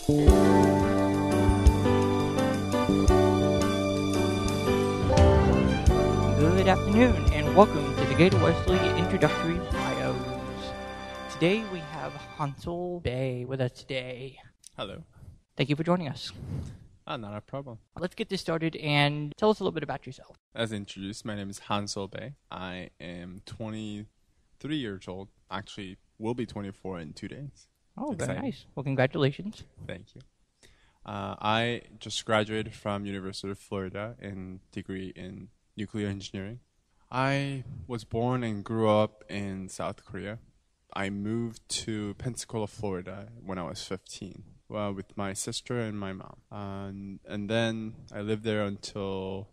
Good afternoon, and welcome to the Gator Wesley Introductory Bios. Today we have Hansel Bay with us today. Hello. Thank you for joining us. Not a problem. Let's get this started and tell us a little bit about yourself. As introduced, my name is Hansel Bay. I am 23 years old. Actually, will be 24 in 2 days. Oh, very nice. Well, congratulations. Thank you. I just graduated from University of Florida in degree in nuclear engineering. I was born and grew up in South Korea. I moved to Pensacola, Florida when I was 15 with my sister and my mom. And then I lived there until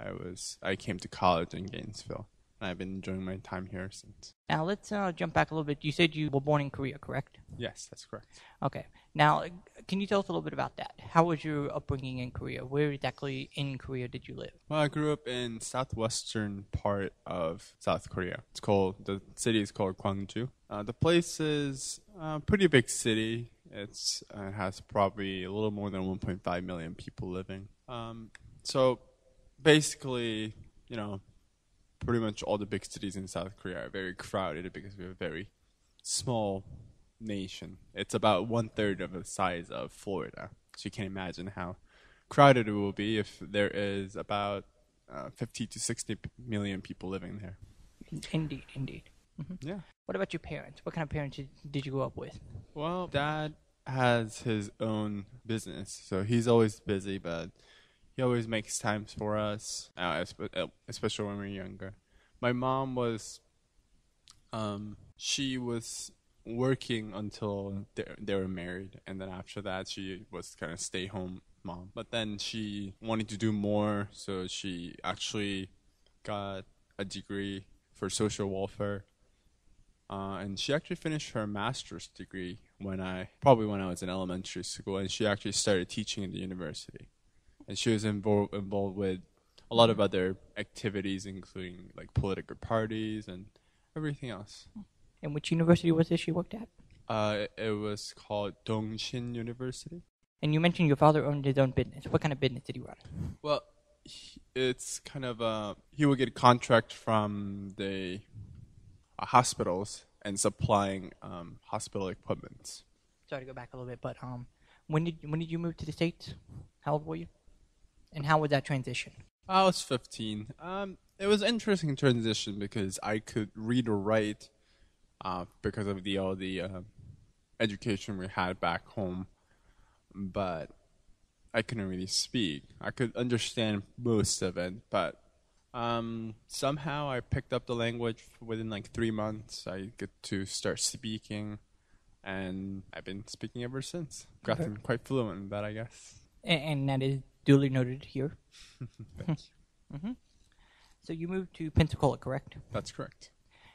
I came to college in Gainesville. And I've been enjoying my time here since. Now, let's jump back a little bit. You said you were born in Korea, correct? Yes, that's correct. Okay. Now, can you tell us a little bit about that? How was your upbringing in Korea? Where exactly in Korea did you live? Well, I grew up in southwestern part of South Korea. The city is called Gwangju. The place is a pretty big city. It has probably a little more than 1.5 million people living. So basically, pretty much all the big cities in South Korea are very crowded because we're a very small nation. It's about 1/3 of the size of Florida. So you can imagine how crowded it will be if there is about 50 to 60 million people living there. Indeed. Mm-hmm. Yeah. What about your parents? What kind of parents did you grow up with? Well, Dad has his own business, so he's always busy, but he always makes times for us, especially when we were younger. My mom was, she was working until they were married, and then after that she was kind of stay-home mom. But then she wanted to do more, so she actually got a degree for social welfare. And she actually finished her master's degree when I was in elementary school, and she actually started teaching in the university. And she was involved with a lot of other activities, including like political parties and everything else. And which university was this she worked at? It was called Dongshin University. And you mentioned your father owned his own business. What kind of business did he run? Well, it's kind of he would get a contract from the hospitals and supplying hospital equipment. Sorry to go back a little bit, but when did you move to the States? How old were you? And how was that transition? I was 15. It was an interesting transition because I could read or write because of all the education we had back home, but I couldn't really speak. I could understand most of it, but somehow I picked up the language within like 3 months. I get to start speaking, and I've been speaking ever since. Gotten quite fluent in that, I guess. And that is duly noted here. Thank you. Mm-hmm. So you moved to Pensacola, correct? That's correct.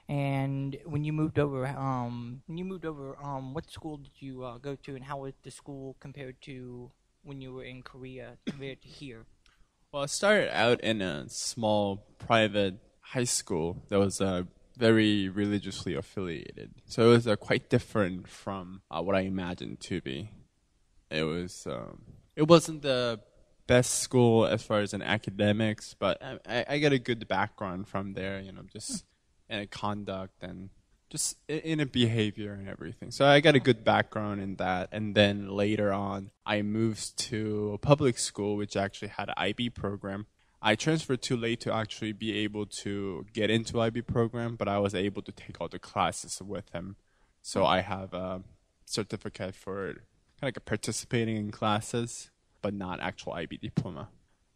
And when you moved over, what school did you go to, and how was the school compared to when you were in Korea compared to here? Well, I started out in a small private high school that was very religiously affiliated. So it was quite different from what I imagined to be. It wasn't the best school as far as in academics, but I got a good background from there, just in a conduct and just in a behavior and everything. So I got a good background in that. And then later on, I moved to a public school, which actually had an IB program. I transferred too late to actually be able to get into IB program, but I was able to take all the classes with him. So I have a certificate for kind of like participating in classes, but not actual IB diploma.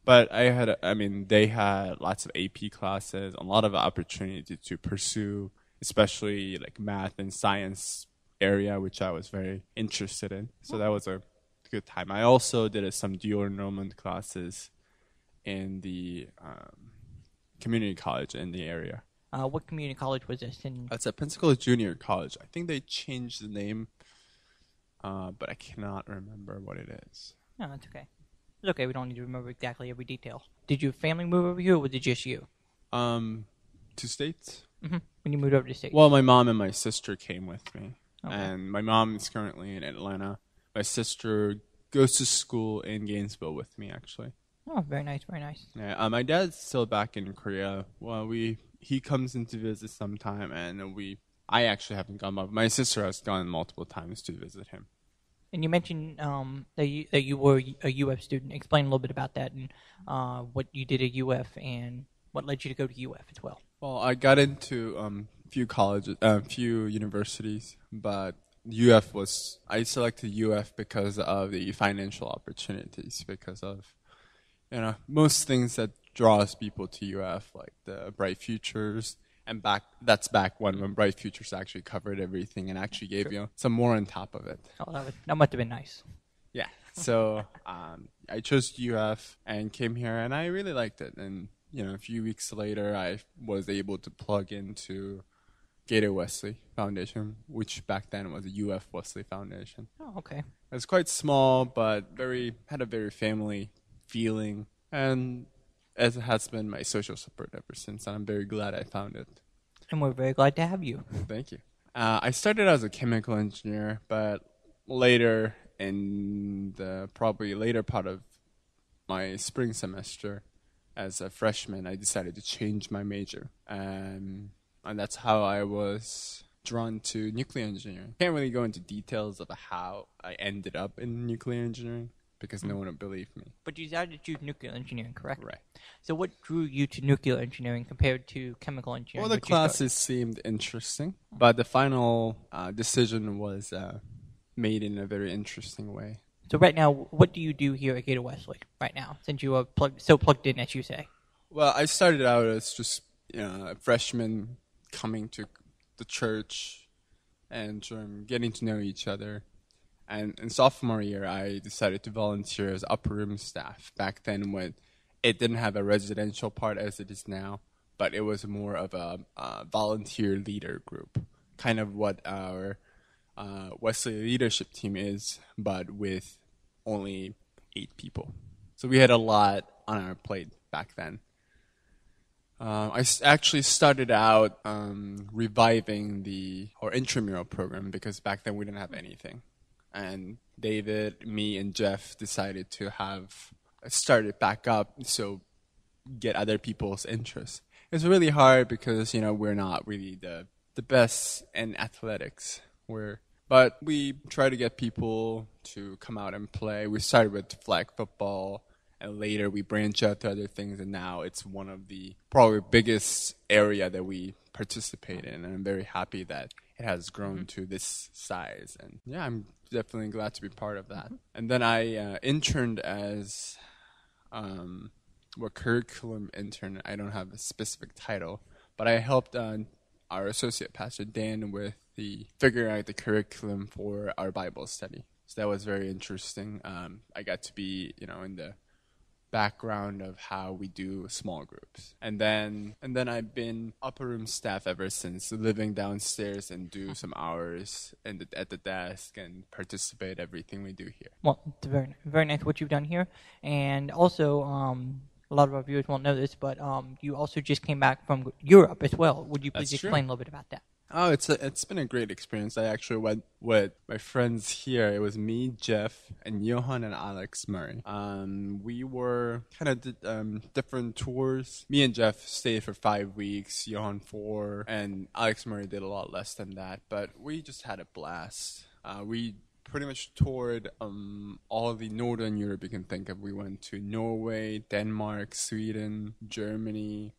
But they had lots of AP classes, a lot of opportunity to pursue, especially like math and science area, which I was very interested in. So that was a good time. I also did some dual enrollment classes in the community college in the area. What community college was this? It's at Pensacola Junior College. I think they changed the name, but I cannot remember what it is. No, that's okay. It's okay. We don't need to remember exactly every detail. Did your family move over here, or was it just you? To States? Mm-hmm. When you moved over to States? Well, my mom and my sister came with me. Okay. And my mom is currently in Atlanta. My sister goes to school in Gainesville with me, actually. Oh, very nice, very nice. Yeah, my dad's still back in Korea. Well, he comes in to visit sometime, and I actually haven't gone, but my sister has gone multiple times to visit him. And you mentioned that you were a UF student. Explain a little bit about that and what you did at UF and what led you to go to UF as well. Well, I got into few colleges, few universities, but I selected UF because of the financial opportunities, because of most things that draws people to UF, like the Bright Futures, and that's back when Bright Futures actually covered everything and actually gave some more on top of it. Oh, that must have been nice. Yeah. So I chose UF and came here, and I really liked it. And a few weeks later, I was able to plug into Gator Wesley Foundation, which back then was a UF Wesley Foundation. Oh, okay. It was quite small, but had a very family feeling, and as it has been my social support ever since, and I'm very glad I found it. And we're very glad to have you. Thank you. I started as a chemical engineer, but later in the probably later part of my spring semester, as a freshman, I decided to change my major, and that's how I was drawn to nuclear engineering. Can't really go into details of how I ended up in nuclear engineering, because no one would believe me. But you decided to choose nuclear engineering, correct? Right. So what drew you to nuclear engineering compared to chemical engineering? Well, the classes seemed interesting, but the final decision was made in a very interesting way. So right now, what do you do here at Gator Wesley right now, since you are plugged in, as you say? Well, I started out as just a freshman coming to the church and getting to know each other. And in sophomore year, I decided to volunteer as upper room staff. Back then, when it didn't have a residential part as it is now, but it was more of a volunteer leader group, kind of what our Wesley leadership team is, but with only 8 people. So we had a lot on our plate back then. I actually started out reviving our intramural program, because back then we didn't have anything. And David, me, and Jeff decided to start it back up, so get other people's interest. It's really hard because, we're not really the best in athletics. But we try to get people to come out and play. We started with flag football, and later we branched out to other things, and now it's one of the probably biggest area that we participate in, and I'm very happy that it has grown to this size. And yeah, I'm definitely glad to be part of that. And then I interned as curriculum intern. I don't have a specific title, but I helped our associate pastor Dan with figuring out the curriculum for our Bible study. So that was very interesting. I got to be in the background of how we do small groups, and then I've been upper room staff ever since, living downstairs and do some hours at the desk and participate everything we do here. Well, it's very, very nice what you've done here, and also a lot of our viewers won't know this, but you also just came back from Europe as well. Would you please explain a little bit about that? Oh, it's been a great experience. I actually went with my friends here. It was me, Jeff, and Johan and Alex Murray. We were kind of did different tours. Me and Jeff stayed for 5 weeks, Johan 4, and Alex Murray did a lot less than that. But we just had a blast. We pretty much toured all the Northern Europe you can think of. We went to Norway, Denmark, Sweden, Germany,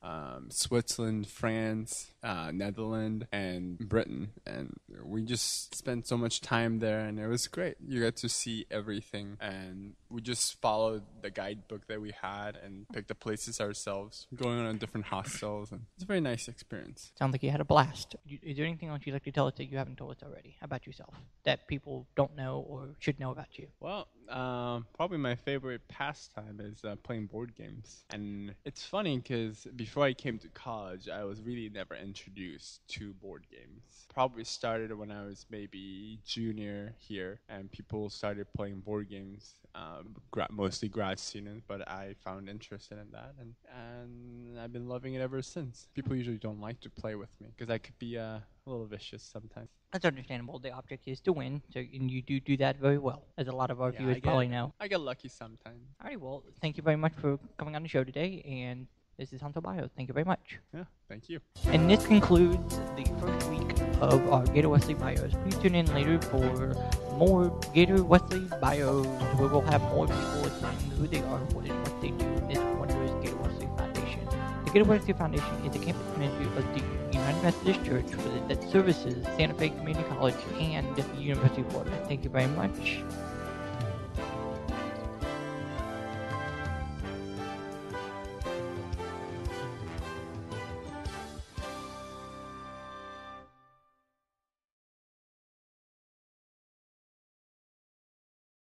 Switzerland, France, Netherlands, and Britain. And we just spent so much time there, and it was great. You got to see everything, and we just followed the guidebook that we had and picked the places ourselves, going on different hostels, and it's a very nice experience. Sounds like you had a blast. Is there anything else you'd like to tell us that you haven't told us already about yourself that people don't know or should know about you? Well, probably my favorite pastime is playing board games. And it's funny because before I came to college, I was really never introduced to board games. Probably started when I was maybe junior here, and people started playing board games, mostly grad students, but I found interest in that, and I've been loving it ever since. People usually don't like to play with me because I could be a little vicious sometimes. That's understandable. The object is to win, and you do that very well, as a lot of our viewers viewers probably know. I get lucky sometimes. Alrighty, well, thank you very much for coming on the show today, and this is Hansel Bio. Thank you very much. Yeah, thank you. And this concludes the first week of our Gator Wesley Bios. Please tune in later for more Gator Wesley Bios, where we'll have more people explaining who they are, what they do in this wondrous Gator Wesley Foundation. The Gator Wesley Foundation is a campus ministry of the United Methodist Church that services Santa Fe Community College and the University of Florida. Thank you very much.